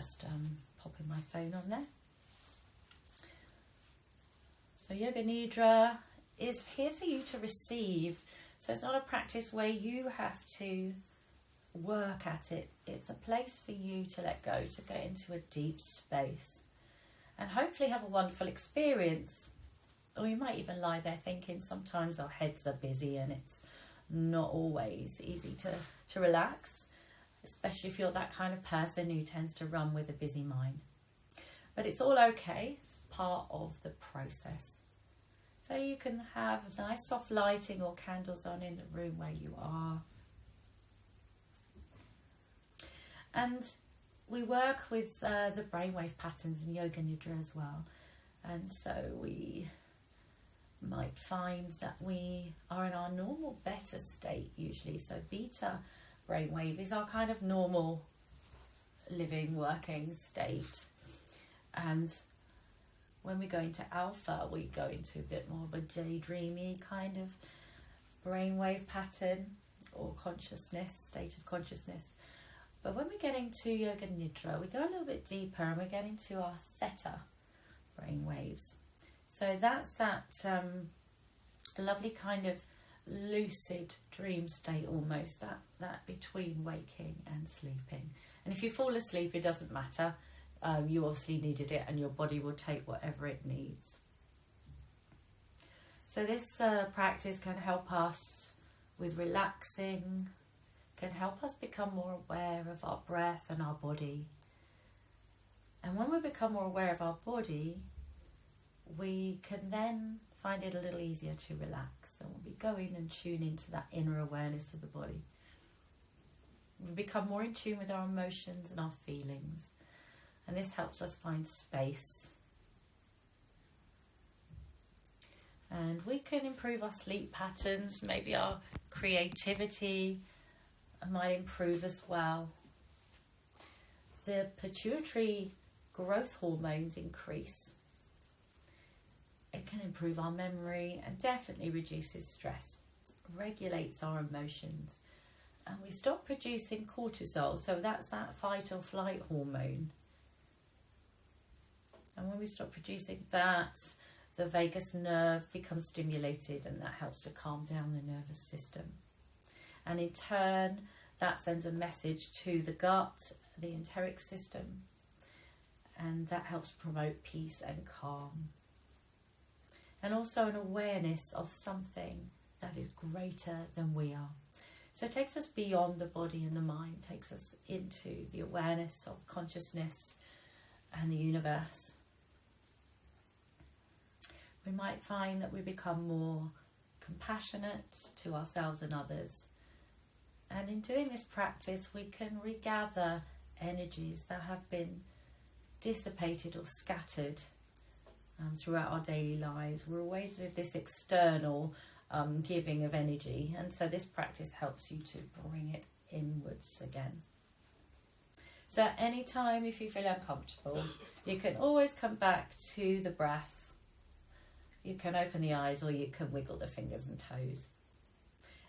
just popping my phone on there. So Yoga Nidra is here for you to receive. So it's not a practice where you have to work at it. It's a place for you to let go, to go into a deep space and hopefully have a wonderful experience. Or you might even lie there thinking sometimes our heads are busy and it's not always easy to relax, especially if you're that kind of person who tends to run with a busy mind. But it's all okay. It's part of the process. So you can have nice soft lighting or candles on in the room where you are. And we work with the brainwave patterns in Yoga Nidra as well. And so we might find that we are in our normal beta state usually. So beta brainwave is our kind of normal living, working state. And when we go into alpha, we go into a bit more of a daydreamy kind of brainwave pattern or consciousness, state of consciousness. But when we get into Yoga Nidra, we go a little bit deeper and we get into our theta brainwaves. So that's that lovely kind of lucid dream state almost, that between waking and sleeping. And if you fall asleep, it doesn't matter. You obviously needed it and your body will take whatever it needs. So this practice can help us with relaxing, can help us become more aware of our breath and our body. And when we become more aware of our body, we can then find it a little easier to relax. And we go in and tune into that inner awareness of the body. We become more in tune with our emotions and our feelings. And this helps us find space. And we can improve our sleep patterns, maybe our creativity might improve as well. The pituitary growth hormones increase. It can improve our memory and definitely reduces stress, regulates our emotions. And we stop producing cortisol, so that's that fight or flight hormone. And when we stop producing that, the vagus nerve becomes stimulated and that helps to calm down the nervous system. And in turn, that sends a message to the gut, the enteric system, and that helps promote peace and calm. And also an awareness of something that is greater than we are. So it takes us beyond the body and the mind, takes us into the awareness of consciousness and the universe. We might find that we become more compassionate to ourselves and others. And in doing this practice, we can regather energies that have been dissipated or scattered throughout our daily lives. We're always with this external giving of energy, and so this practice helps you to bring it inwards again. So at any time if you feel uncomfortable, you can always come back to the breath. You can open the eyes or you can wiggle the fingers and toes.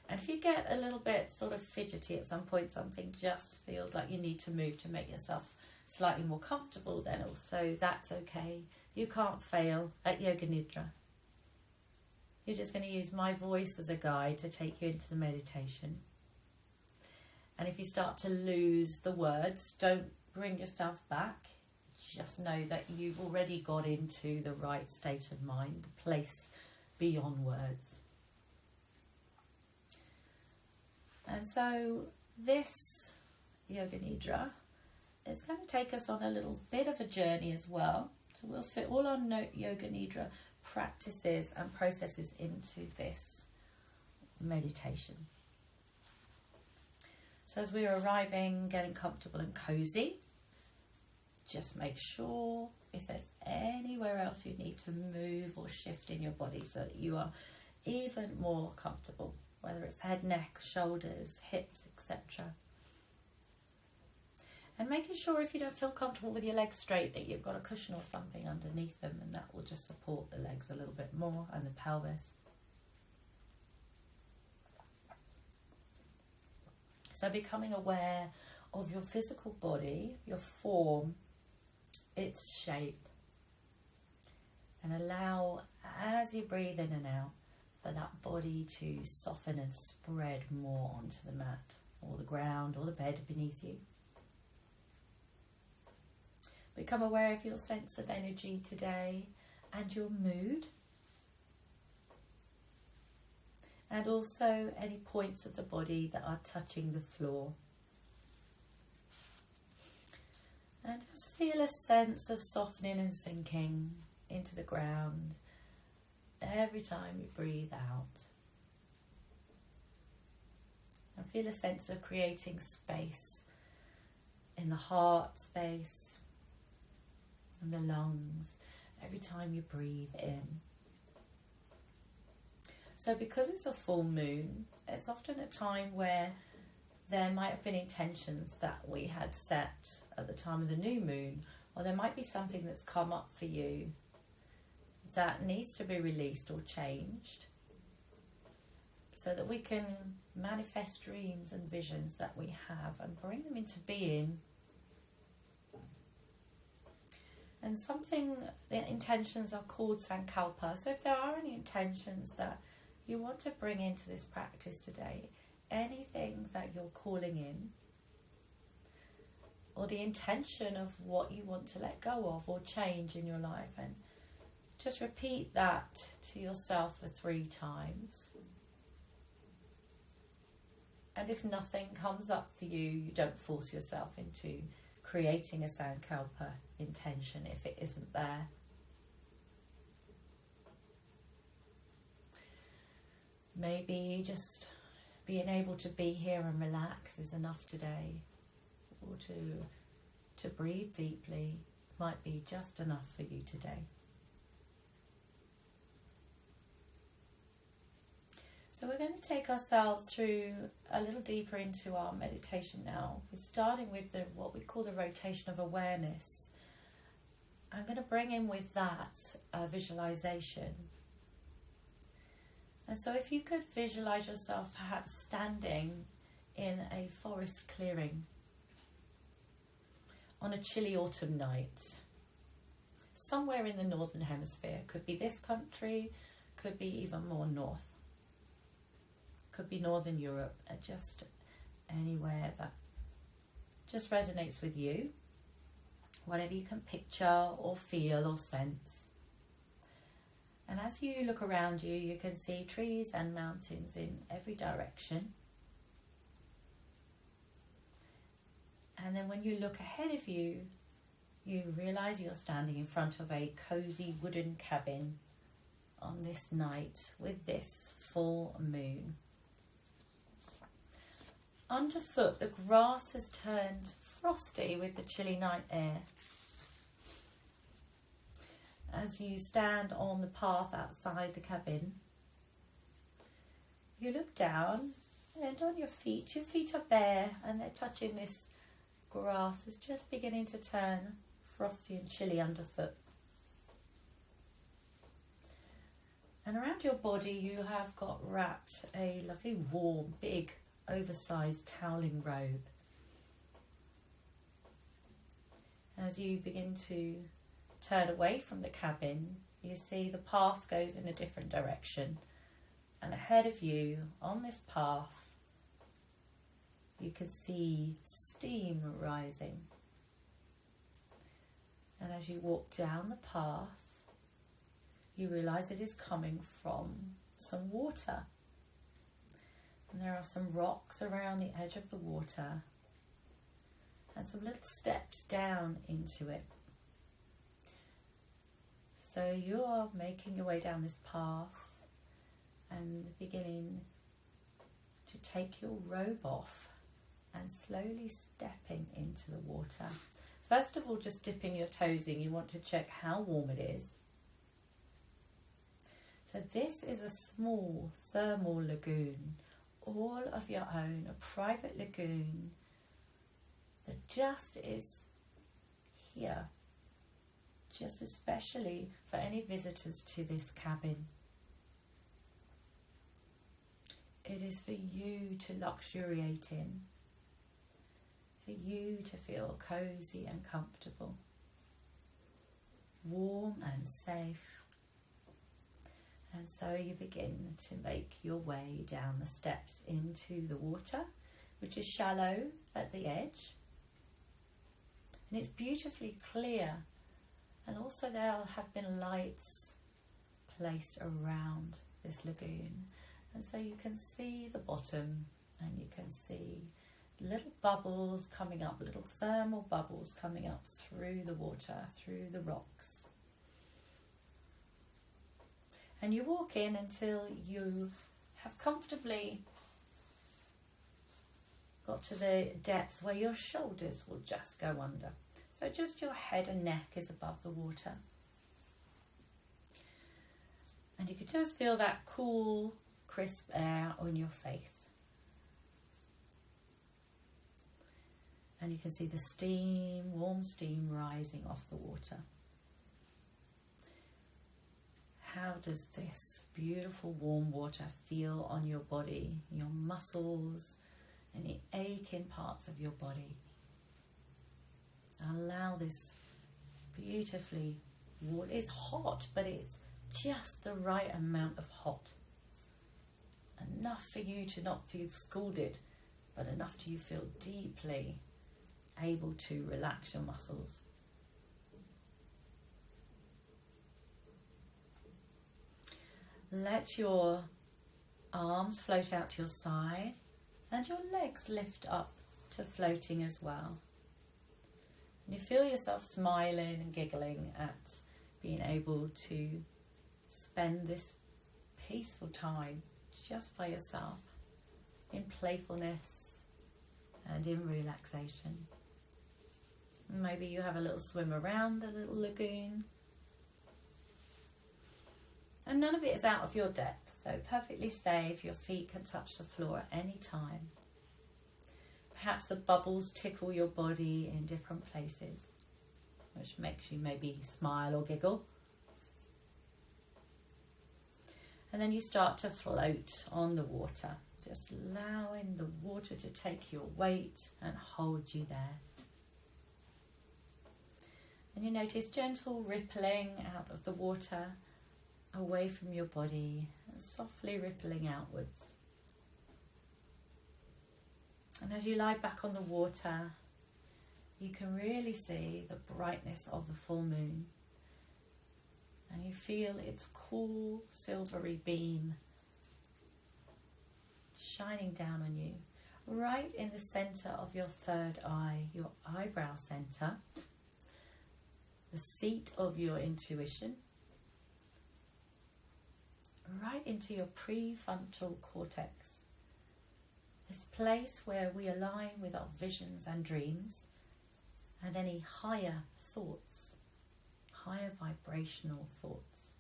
And if you get a little bit sort of fidgety at some point, something just feels like you need to move to make yourself slightly more comfortable, then also that's okay. You can't fail at Yoga Nidra. You're just going to use my voice as a guide to take you into the meditation. And if you start to lose the words, don't bring yourself back. Just know that you've already got into the right state of mind, the place beyond words. And so this Yoga Nidra is going to take us on a little bit of a journey as well. So we'll fit all our Yoga Nidra practices and processes into this meditation. So as we're arriving, getting comfortable and cozy, just make sure if there's anywhere else you need to move or shift in your body so that you are even more comfortable, whether it's head, neck, shoulders, hips, etc. And making sure if you don't feel comfortable with your legs straight that you've got a cushion or something underneath them, and that will just support the legs a little bit more and the pelvis. So becoming aware of your physical body, your form, its shape. And allow, as you breathe in and out, for that body to soften and spread more onto the mat or the ground or the bed beneath you. Become aware of your sense of energy today and your mood. And also any points of the body that are touching the floor. And just feel a sense of softening and sinking into the ground every time you breathe out. And feel a sense of creating space in the heart space and the lungs every time you breathe in. So because it's a full moon, it's often a time where there might have been intentions that we had set at the time of the new moon, or there might be something that's come up for you that needs to be released or changed so that we can manifest dreams and visions that we have and bring them into being. And the intentions are called Sankalpa. So if there are any intentions that you want to bring into this practice today, anything that you're calling in, or the intention of what you want to let go of or change in your life, and just repeat that to yourself for 3 times. And if nothing comes up for you, you don't force yourself into creating a Sankalpa intention if it isn't there. Maybe just being able to be here and relax is enough today, or to breathe deeply might be just enough for you today. So we're going to take ourselves through a little deeper into our meditation now. We're starting with what we call the rotation of awareness. I'm going to bring in with that visualization. And so if you could visualize yourself perhaps standing in a forest clearing on a chilly autumn night, somewhere in the northern hemisphere. Could be this country, could be even more north. Could be Northern Europe, just anywhere that just resonates with you. Whatever you can picture or feel or sense. And as you look around you, you can see trees and mountains in every direction. And then when you look ahead of you, you realise you're standing in front of a cosy wooden cabin on this night with this full moon. Underfoot, the grass has turned frosty with the chilly night air. As you stand on the path outside the cabin, you look down and on your feet are bare and they're touching this grass. It's just beginning to turn frosty and chilly underfoot. And around your body you have got wrapped a lovely warm, big, oversized toweling robe. As you begin to turn away from the cabin, you see the path goes in a different direction, and ahead of you on this path you can see steam rising. And as you walk down the path, you realise it is coming from some water. And there are some rocks around the edge of the water and some little steps down into it. So you're making your way down this path and beginning to take your robe off and slowly stepping into the water. First of all, just dipping your toes in. You want to check how warm it is. So this is a small thermal lagoon, all of your own, a private lagoon that just is here, just especially for any visitors to this cabin. It is for you to luxuriate in, for you to feel cozy and comfortable, warm and safe. And so you begin to make your way down the steps into the water, which is shallow at the edge. And it's beautifully clear. And also there have been lights placed around this lagoon. And so you can see the bottom, and you can see little bubbles coming up, little thermal bubbles coming up through the water, through the rocks. And you walk in until you have comfortably got to the depth where your shoulders will just go under. So just your head and neck is above the water. And you can just feel that cool, crisp air on your face. And you can see the steam, warm steam rising off the water. How does this beautiful warm water feel on your body, your muscles, any aching parts of your body? Allow this beautifully warm. It's hot, but it's just the right amount of hot. Enough for you to not feel scalded, but enough to you feel deeply able to relax your muscles. Let your arms float out to your side and your legs lift up to floating as well. And you feel yourself smiling and giggling at being able to spend this peaceful time just by yourself in playfulness and in relaxation. Maybe you have a little swim around the little lagoon. And none of it is out of your depth, so perfectly safe. Your feet can touch the floor at any time. Perhaps the bubbles tickle your body in different places, which makes you maybe smile or giggle. And then you start to float on the water, just allowing the water to take your weight and hold you there. And you notice gentle rippling out of the water, away from your body, and softly rippling outwards. And as you lie back on the water, you can really see the brightness of the full moon. And you feel its cool, silvery beam shining down on you, right in the centre of your third eye, your eyebrow centre, the seat of your intuition, right into your prefrontal cortex, this place where we align with our visions and dreams and any higher thoughts, higher vibrational thoughts.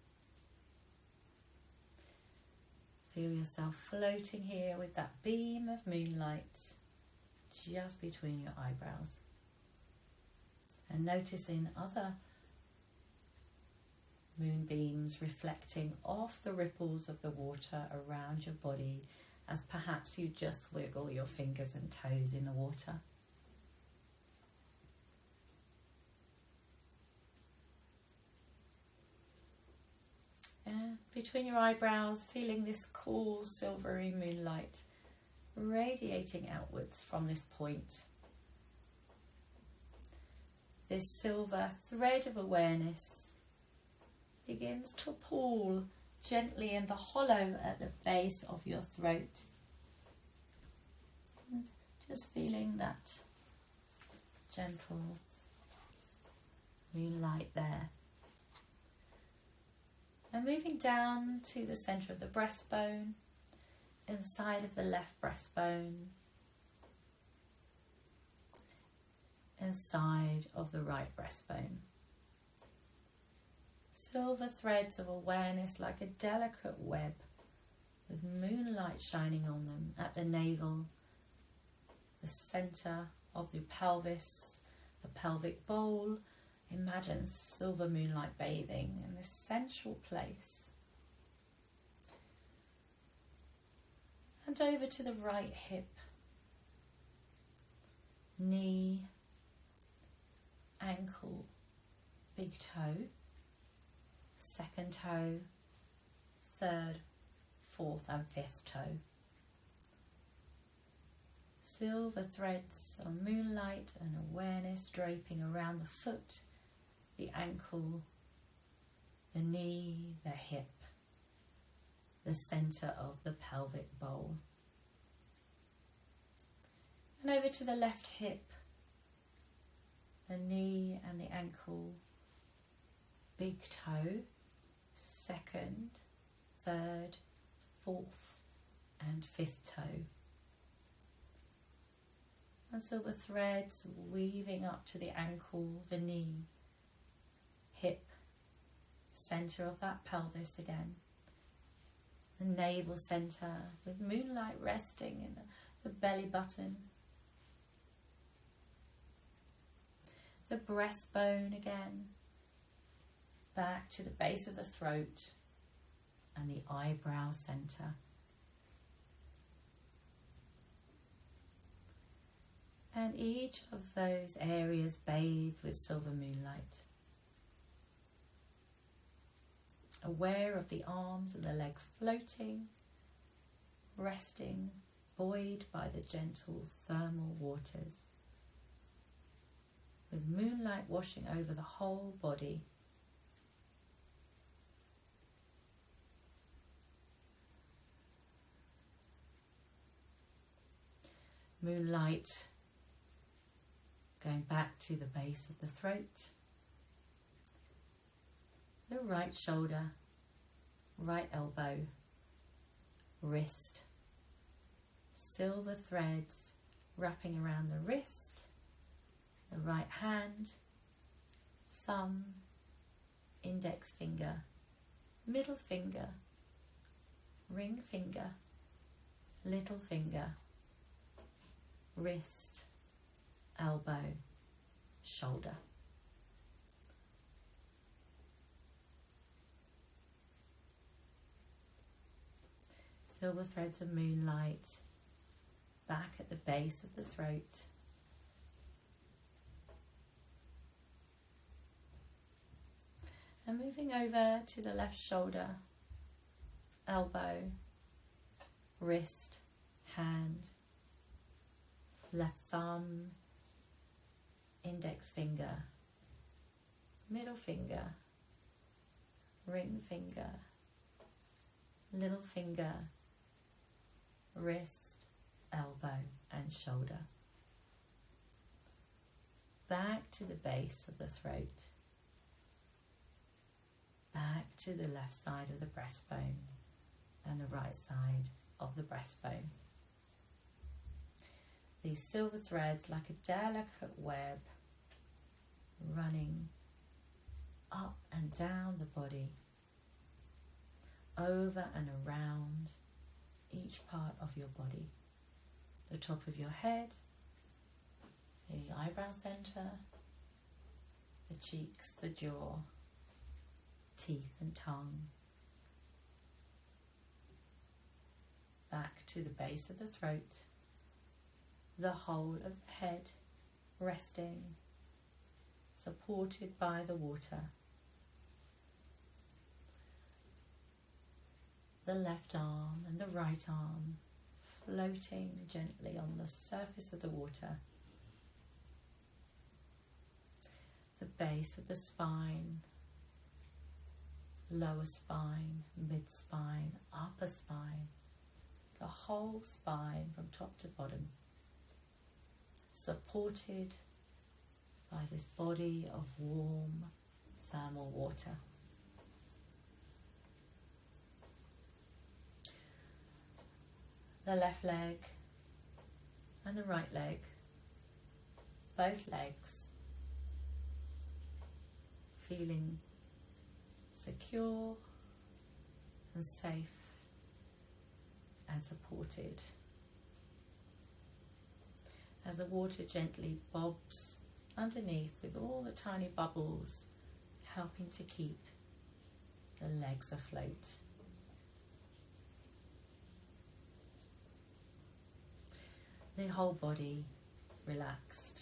Feel yourself floating here with that beam of moonlight just between your eyebrows, and noticing other moonbeams reflecting off the ripples of the water around your body as perhaps you just wiggle your fingers and toes in the water. And between your eyebrows, feeling this cool silvery moonlight radiating outwards from this point. This silver thread of awareness begins to pull gently in the hollow at the base of your throat. And just feeling that gentle moonlight there. And moving down to the centre of the breastbone, inside of the left breastbone, inside of the right breastbone. Silver threads of awareness like a delicate web with moonlight shining on them at the navel, the centre of the pelvis, the pelvic bowl. Imagine silver moonlight bathing in this central place. And over to the right hip. knee, ankle, big toe, second toe, third, fourth and fifth toe. Silver threads of moonlight and awareness draping around the foot, the ankle, the knee, the hip, the centre of the pelvic bowl. And over to the left hip, the knee and the ankle, big toe, second, third, fourth and fifth toe. And silver threads weaving up to the ankle, the knee, hip, centre of that pelvis again. The navel centre with moonlight resting in the belly button. The breastbone again, back to the base of the throat and the eyebrow centre. And each of those areas bathed with silver moonlight. Aware of the arms and the legs floating, resting, buoyed by the gentle thermal waters. With moonlight washing over the whole body. Moonlight going back to the base of the throat, the right shoulder, right elbow, wrist, silver threads wrapping around the wrist, the right hand, thumb, index finger, middle finger, ring finger, little finger, wrist, elbow, shoulder. Silver threads of moonlight back at the base of the throat. And moving over to the left shoulder, elbow, wrist, hand, left thumb, index finger, middle finger, ring finger, little finger, wrist, elbow and shoulder. Back to the base of the throat. Back to the left side of the breastbone and the right side of the breastbone. These silver threads like a delicate web running up and down the body, over and around each part of your body. The top of your head, the eyebrow centre, the cheeks, the jaw, teeth and tongue. Back to the base of the throat, the whole of the head resting, supported by the water. The left arm and the right arm floating gently on the surface of the water. The base of the spine, lower spine, mid-spine, upper spine, the whole spine from top to bottom, supported by this body of warm thermal water. The left leg and the right leg, both legs feeling secure and safe and supported as the water gently bobs underneath with all the tiny bubbles helping to keep the legs afloat. The whole body relaxed.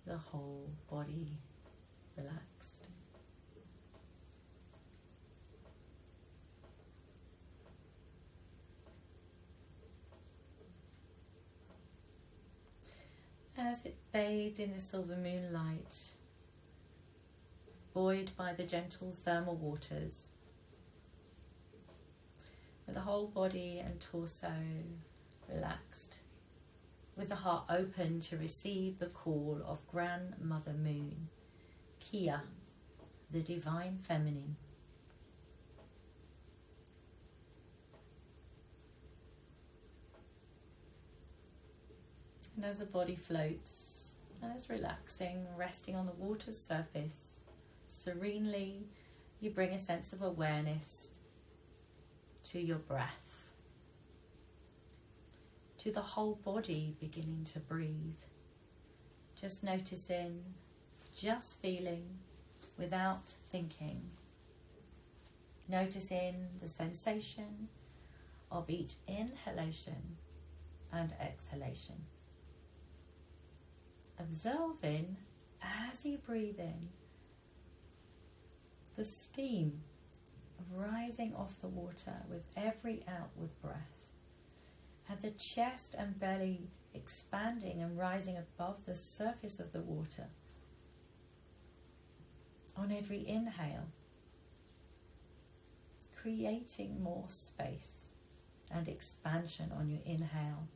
The whole body relaxed. As it bathed in the silver moonlight, buoyed by the gentle thermal waters, with the whole body and torso relaxed, with the heart open to receive the call of Grandmother Moon, Kia, the Divine Feminine. And as the body floats and is relaxing, resting on the water's surface, serenely you bring a sense of awareness to your breath, to the whole body beginning to breathe. Just noticing, just feeling without thinking. Noticing the sensation of each inhalation and exhalation. Observing as you breathe in the steam rising off the water with every outward breath, and the chest and belly expanding and rising above the surface of the water on every inhale, creating more space and expansion on your inhale,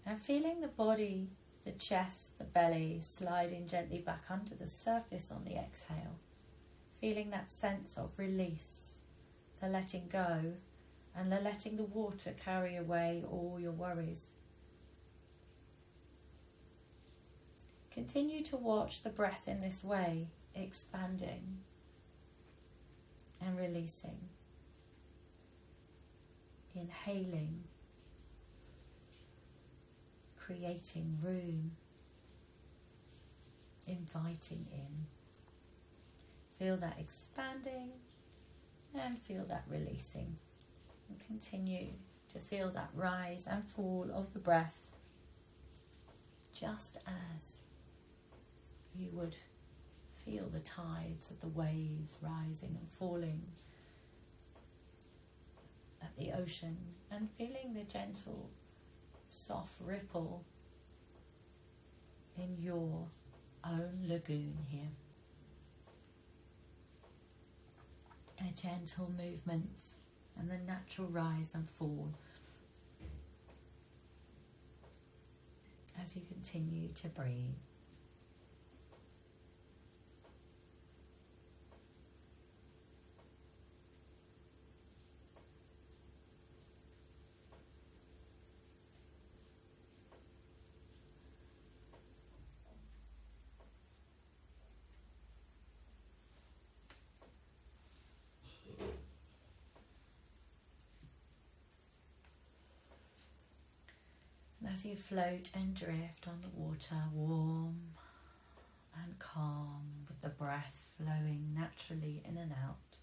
and feeling the body, the chest, the belly sliding gently back onto the surface on the exhale. Feeling that sense of release, the letting go, and the letting the water carry away all your worries. Continue to watch the breath in this way, expanding and releasing. Inhaling, creating room, inviting in. Feel that expanding and feel that releasing. And continue to feel that rise and fall of the breath, just as you would feel the tides of the waves rising and falling at the ocean, and feeling the gentle soft ripple in your own lagoon here. A gentle movements and the natural rise and fall as you continue to breathe. As you float and drift on the water, warm and calm, with the breath flowing naturally in and out,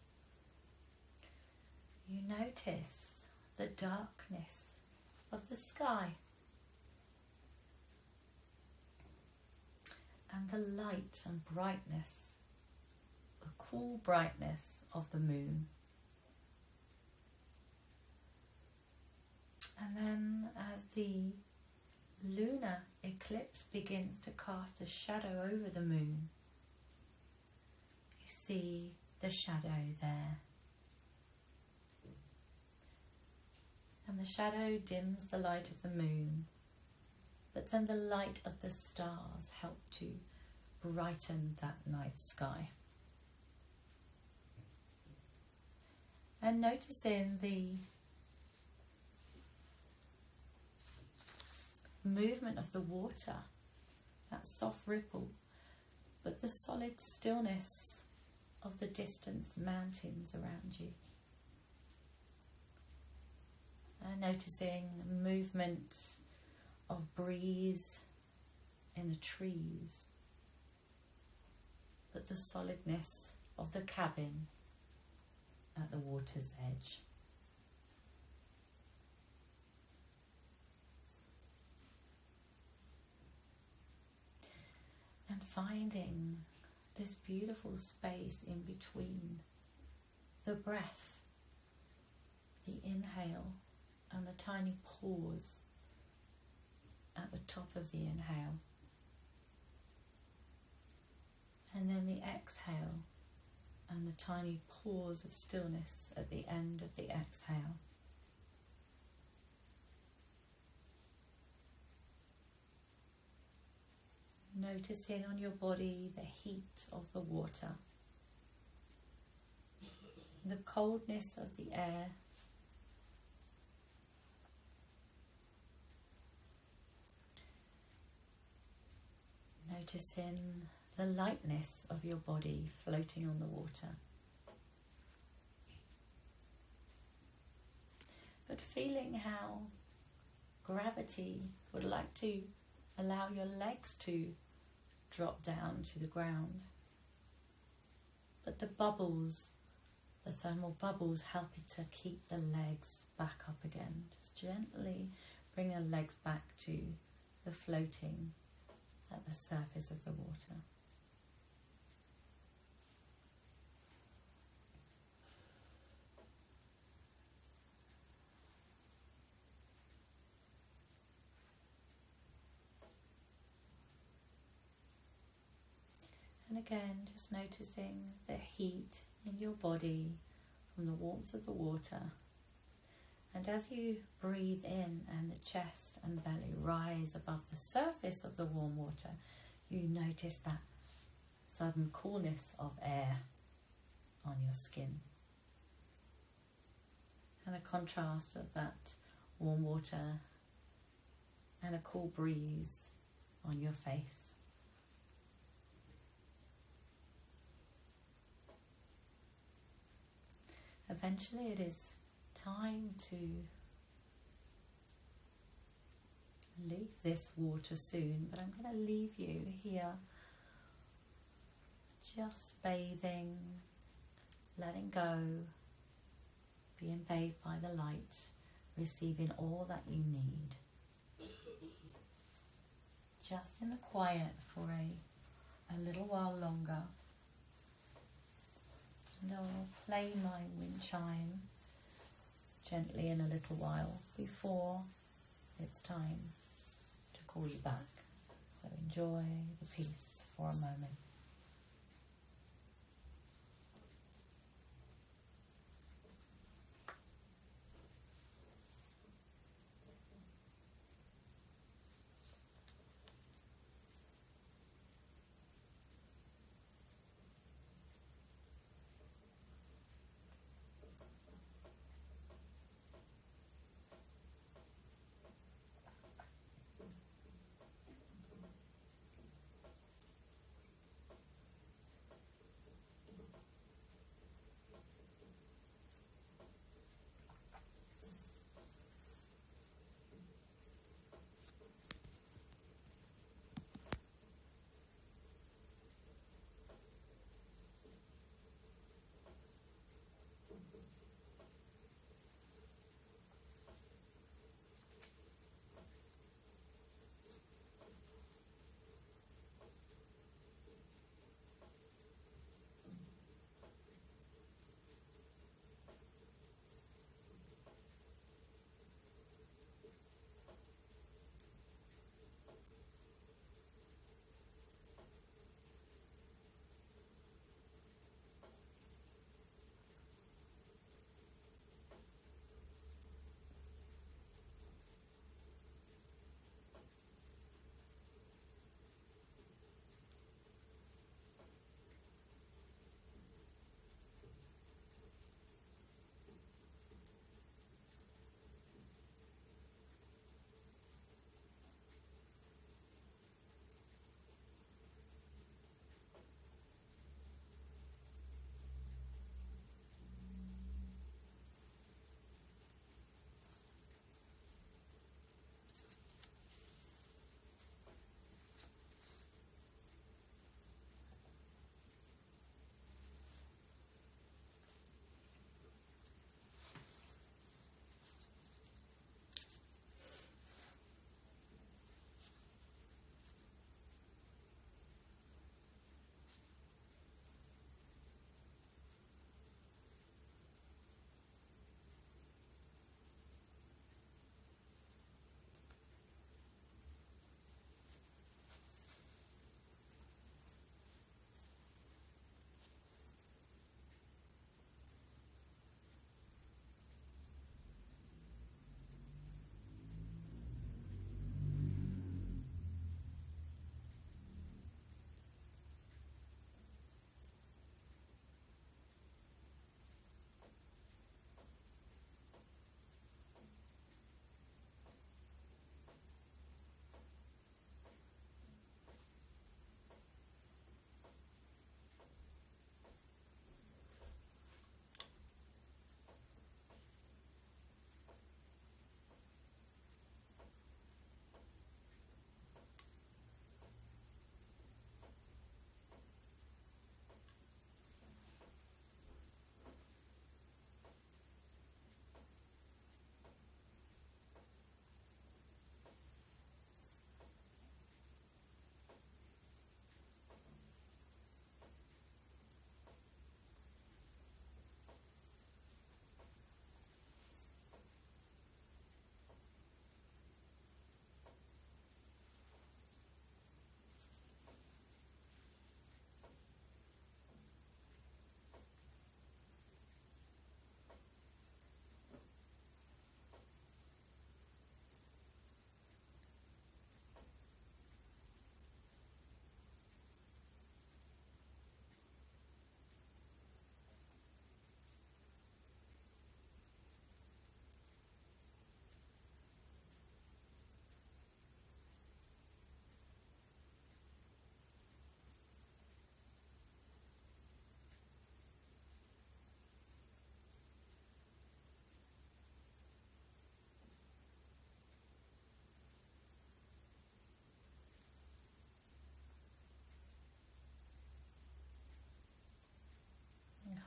you notice the darkness of the sky and the light and brightness, the cool brightness of the moon. And then as the lunar eclipse begins to cast a shadow over the moon, you see the shadow there. And the shadow dims the light of the moon, but then the light of the stars help to brighten that night sky. And noticing the movement of the water, that soft ripple, but the solid stillness of the distant mountains around you. And noticing the movement of breeze in the trees, but the solidness of the cabin at the water's edge. And finding this beautiful space in between the breath, the inhale, and the tiny pause at the top of the inhale. And then the exhale and the tiny pause of stillness at the end of the exhale. Noticing on your body the heat of the water, the coldness of the air, noticing the lightness of your body floating on the water. But feeling how gravity would like to allow your legs to drop down to the ground. But the bubbles, the thermal bubbles, help it to keep the legs back up again. Just gently bring the legs back to the floating at the surface of the water. And again, just noticing the heat in your body from the warmth of the water. And as you breathe in and the chest and belly rise above the surface of the warm water, you notice that sudden coolness of air on your skin. And a contrast of that warm water and a cool breeze on your face. Eventually it is time to leave this water soon, but I'm going to leave you here just bathing, letting go, being bathed by the light, receiving all that you need. Just in the quiet for a little while longer. And I'll play my wind chime gently in a little while before it's time to call you back. So enjoy the peace for a moment.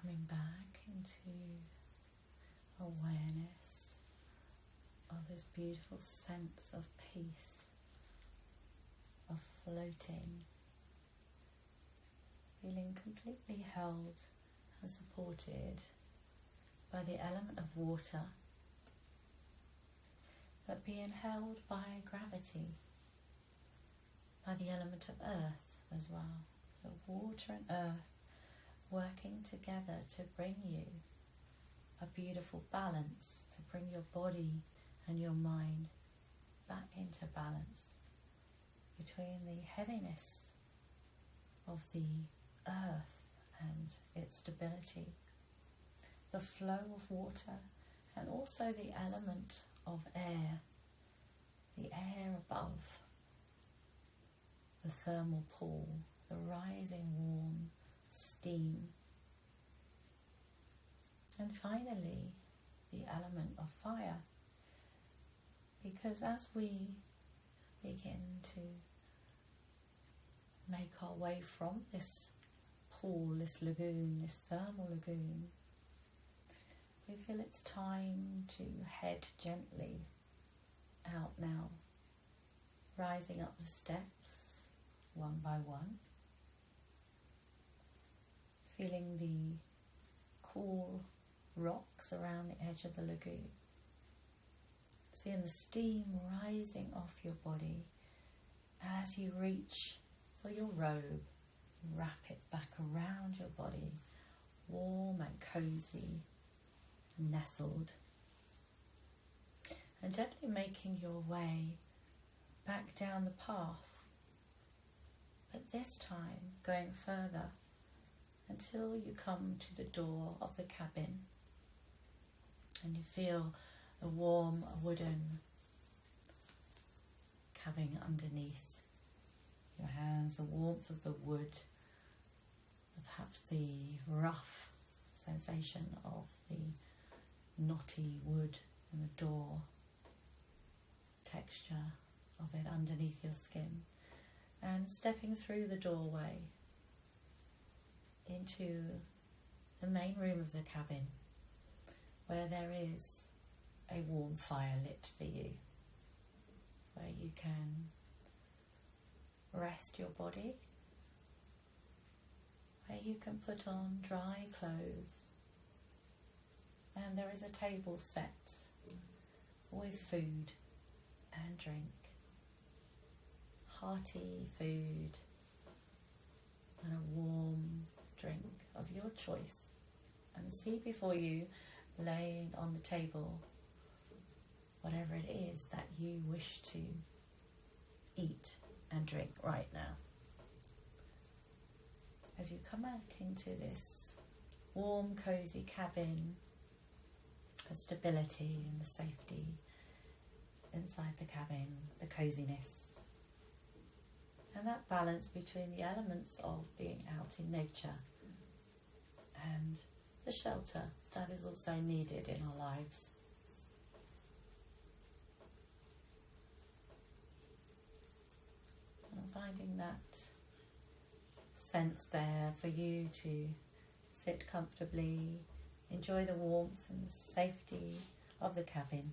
coming back into awareness of this beautiful sense of peace, of floating, feeling completely held and supported by the element of water, but being held by gravity, by the element of earth as well. So water and earth working together to bring you a beautiful balance, to bring your body and your mind back into balance between the heaviness of the earth and its stability, the flow of water, and also the element of air, the air above, the thermal pool, the rising warm steam, and finally the element of fire. Because as we begin to make our way from this pool, this lagoon, this thermal lagoon, we feel it's time to head gently out now, rising up the steps one by one, feeling the cool rocks around the edge of the lagoon, seeing the steam rising off your body. As you reach for your robe, wrap it back around your body, warm and cozy, nestled, and gently making your way back down the path, but this time going further until you come to the door of the cabin and you feel the warm wooden cabin underneath your hands, the warmth of the wood, perhaps the rough sensation of the knotty wood and the door, texture of it underneath your skin, and stepping through the doorway into the main room of the cabin, where there is a warm fire lit for you, where you can rest your body, where you can put on dry clothes, and there is a table set with food and drink, hearty food and a warm drink of your choice, and see before you, laying on the table, whatever it is that you wish to eat and drink right now. As you come back into this warm, cozy cabin, the stability and the safety inside the cabin, the coziness, and that balance between the elements of being out in nature and the shelter that is also needed in our lives. And finding that sense there for you to sit comfortably, enjoy the warmth and the safety of the cabin,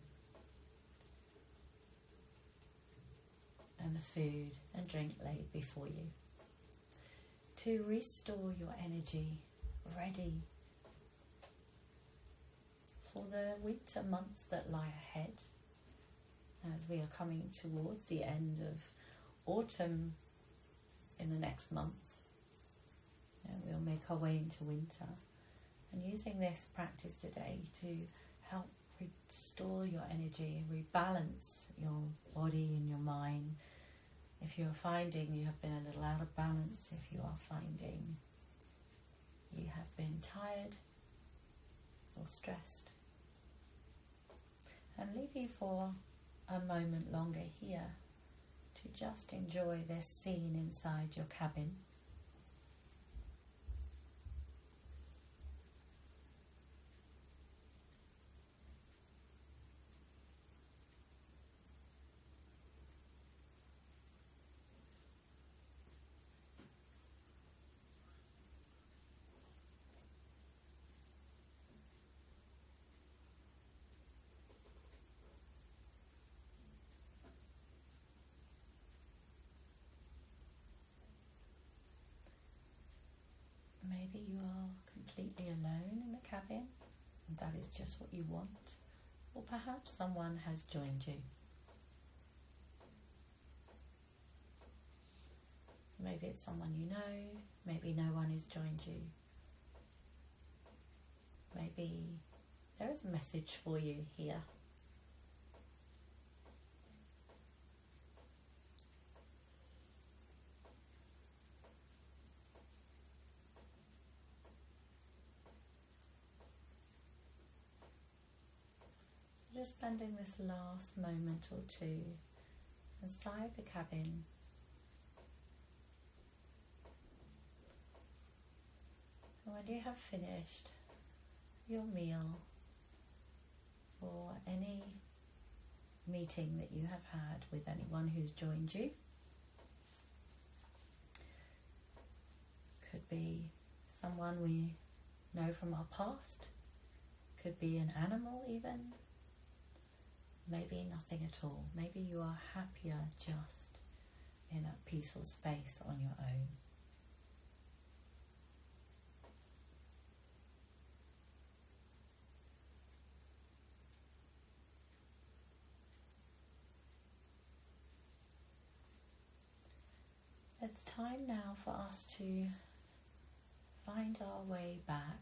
and the food and drink laid before you, to restore your energy, ready for the winter months that lie ahead, as we are coming towards the end of autumn in the next month, and we'll make our way into winter. And using this practice today to help restore your energy, rebalance your body and your mind. If you're finding you have been a little out of balance, if you are finding you have been tired or stressed, and leave you for a moment longer here to just enjoy this scene inside your cabin. Maybe you are completely alone in the cabin and that is just what you want. Or perhaps someone has joined you. Maybe it's someone you know, maybe no one has joined you. Maybe there is a message for you here. Just spending this last moment or two inside the cabin. And when you have finished your meal or any meeting that you have had with anyone who's joined you, could be someone we know from our past, could be an animal even, maybe nothing at all. Maybe you are happier just in a peaceful space on your own. It's time now for us to find our way back.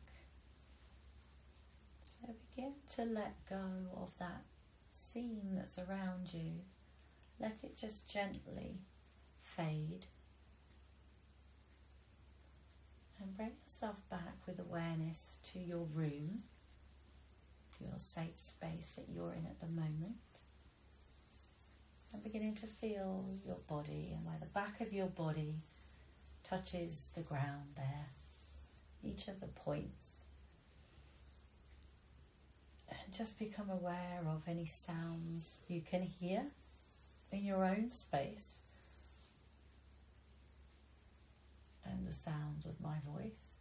So begin to let go of that scene that's around you. Let it just gently fade. And bring yourself back with awareness to your room, your safe space that you're in at the moment. And beginning to feel your body and where the back of your body touches the ground there, each of the points. And just become aware of any sounds you can hear in your own space and the sounds of my voice.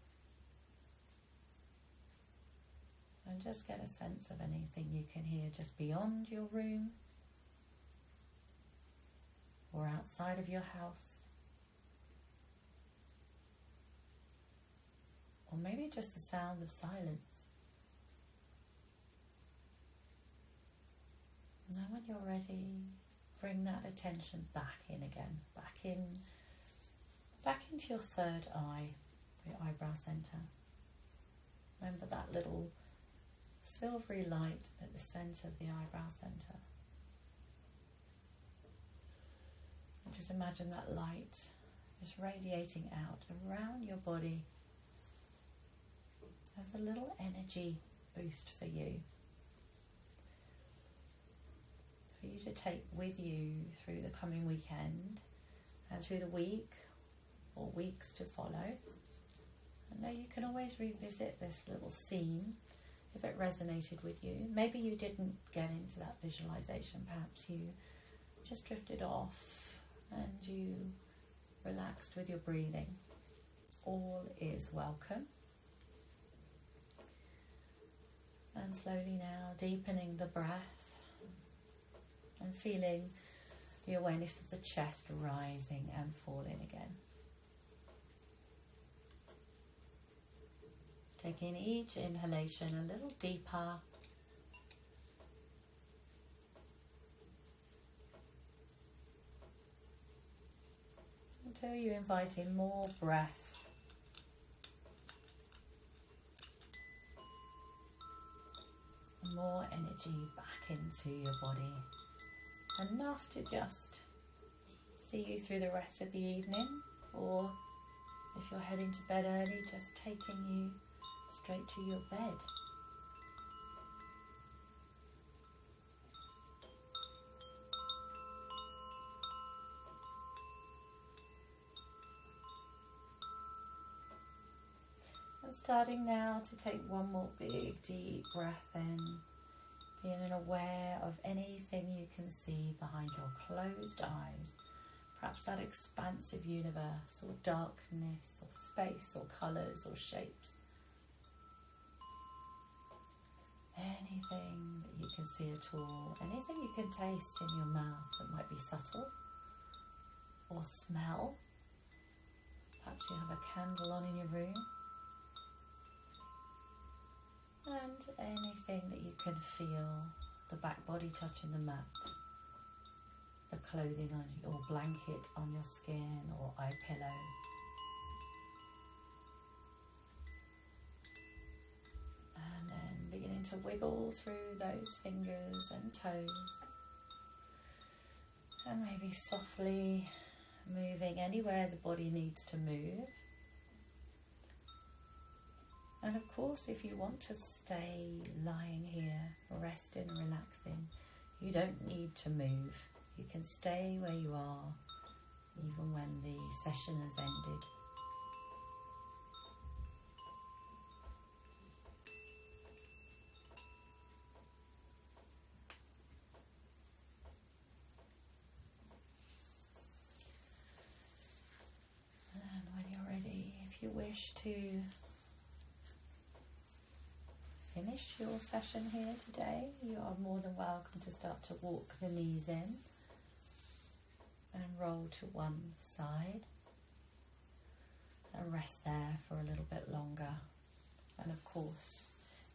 And just get a sense of anything you can hear just beyond your room or outside of your house, or maybe just the sound of silence. And then when you're ready, bring that attention back in again, back into your third eye, your eyebrow center. Remember that little silvery light at the center of the eyebrow center. Just imagine that light just radiating out around your body as a little energy boost for you to take with you through the coming weekend and through the week or weeks to follow. And now you can always revisit this little scene if it resonated with you. Maybe you didn't get into that visualization, perhaps you just drifted off and you relaxed with your breathing. All is welcome. And slowly now deepening the breath and feeling the awareness of the chest rising and falling again. Taking each inhalation a little deeper. Until you invite in more breath. More energy back into your body. Enough to just see you through the rest of the evening, or if you're heading to bed early, just taking you straight to your bed. And starting now to take one more big deep breath in, being aware of anything you can see behind your closed eyes, perhaps that expansive universe or darkness or space or colours or shapes. Anything that you can see at all, anything you can taste in your mouth that might be subtle or smell. Perhaps you have a candle on in your room. and anything that you can feel, the back body touching the mat, the clothing on your blanket on your skin or eye pillow. And then beginning to wiggle through those fingers and toes, and maybe softly moving anywhere the body needs to move. And of course, if you want to stay lying here, resting and relaxing, you don't need to move. You can stay where you are, even when the session has ended. And when you're ready, if you wish to finish your session here today, you are more than welcome to start to walk the knees in and roll to one side and rest there for a little bit longer. And of course,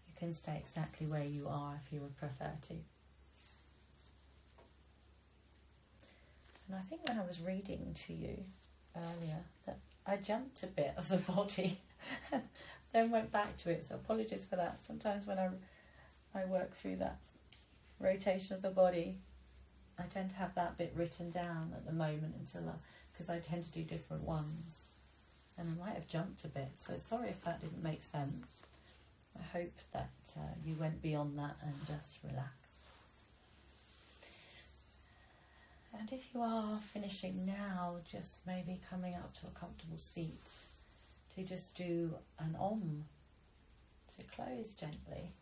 you can stay exactly where you are if you would prefer to. And I think when I was reading to you earlier that I jumped a bit of the body and then went back to it, so apologies for that. Sometimes when I work through that rotation of the body, I tend to have that bit written down at the moment because I tend to do different ones, and I might have jumped a bit, so sorry if that didn't make sense. I hope that you went beyond that and just relaxed. And if you are finishing now, just maybe coming up to a comfortable seat to just do an Om to close gently.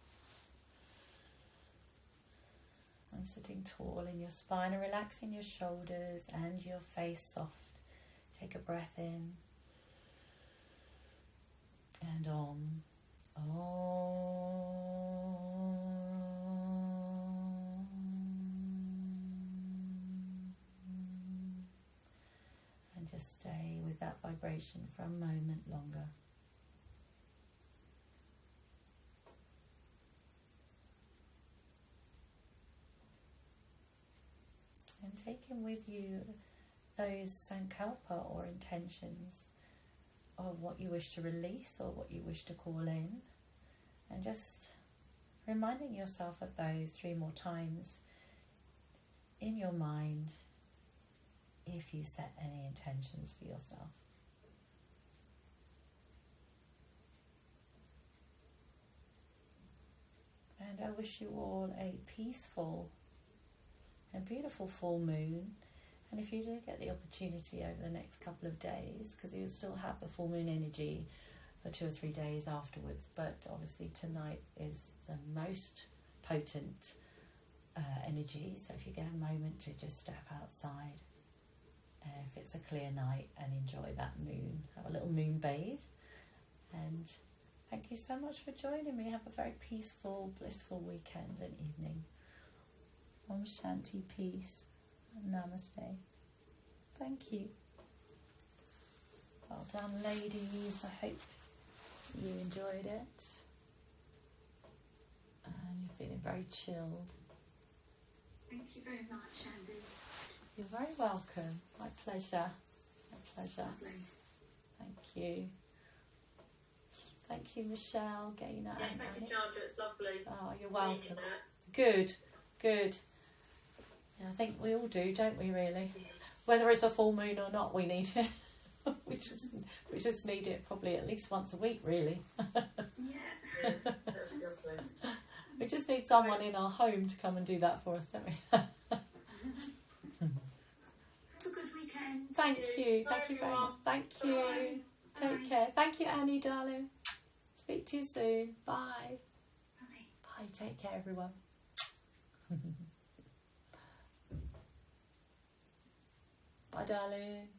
And sitting tall in your spine and relaxing your shoulders and your face soft. Take a breath in and Om. Om. And just stay with that vibration for a moment longer. And taking with you those sankalpa or intentions of what you wish to release or what you wish to call in, and just reminding yourself of those 3 more times in your mind if you set any intentions for yourself. And I wish you all a peaceful and beautiful full moon. And if you do get the opportunity over the next couple of days, because you'll still have the full moon energy for 2 or 3 days afterwards, but obviously tonight is the most potent energy, so if you get a moment to just step outside, if it's a clear night, and enjoy that moon, have a little moon bathe. And thank you so much for joining me. Have a very peaceful, blissful weekend and evening. Om Shanti, peace. Namaste. Thank you. Well done, ladies. I hope you enjoyed it. And you're feeling very chilled. Thank you very much, Andy. You're very welcome. My pleasure. My pleasure. Lovely. Thank you. Thank you, Michelle, Gaynor, Yeah, and thank you, Annie. Chandra. It's lovely. Oh, you're welcome. Reading that. Good, good. Yeah, I think we all do, don't we, really? Yes. Whether it's a full moon or not, we need it. we just need it probably at least once a week, really. Yeah. That'd be lovely. We just need someone in our home to come and do that for us, don't we? Have a good weekend. Thank you. Bye, Thank you very everyone. much. Thank you. Bye. Take Bye. care. Thank you, Annie, darling. Speak to you soon. Bye. Bye. Bye. Take care, everyone. Bye, darling.